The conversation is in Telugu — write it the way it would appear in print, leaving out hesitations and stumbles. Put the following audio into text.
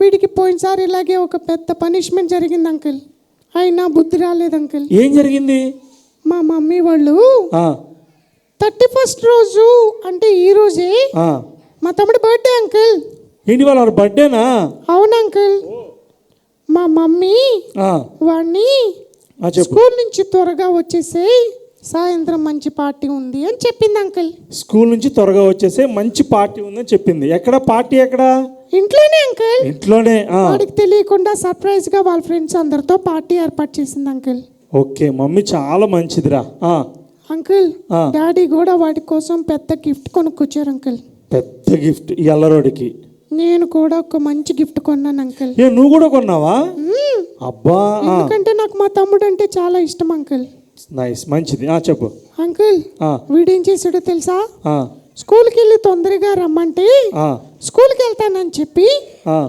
వీడికి పోయినసారి ఇలాగే ఒక పెద్ద పనిష్మెంట్ జరిగింది అంకుల్. అయినా బుద్ధి రాలేదు అంకుల్. ఏం జరిగింది? మా మమ్మీ వాళ్ళు 31st రోజు అంటే ఈ రోజే మా తమ్ముడు బర్త్డే అంకుల్. ఏంటి వాళ్ళ బర్త్డేనా? అవును అంకుల్. మా మమ్మీ వాడిని స్కూల్ నుంచి త్వరగా వచ్చేసే, సాయంత్రం మంచి పార్టీ ఉంది అని చెప్పింది అంకుల్. స్కూల్ నుంచి త్వరగా వచ్చేసే మంచి పార్టీ ఉందని చెప్పింది. ఎక్కడ పార్టీ? ఎక్కడ? ఇంట్లోనే అంకుల్. ఇంట్లోనే. వాడికి తెలియకుండా సర్ప్రైజ్ గా వాళ్ళ ఫ్రెండ్స్ అందరితో పార్టీ ఏర్పాటు చేసింది అంకుల్. ఓకే, మమ్మీ చాలా మంచిదిరా. అంకుల్ డాడీ కూడా వాడి కోసం పెద్ద గిఫ్ట్ కొనుక్కొచ్చారు అంకుల్. పెద్ద గిఫ్ట్ ఈ అల్లరోడికి? నేను కూడా ఒక మంచి గిఫ్ట్ కొన్నాను అంకుల్. నువ్వు కూడా కొన్నావా? అబ్బా. ఎందుకంటే నాకు మా తమ్ముడు అంటే చాలా ఇష్టం అంకుల్. నైస్, మంచిది. చెప్పు అంకుల్. వీడేం చేసాడో తెలుసా? స్కూల్కి వెళ్ళి తొందరగా రమ్మంటే స్కూల్కి వెళ్తానని చెప్పి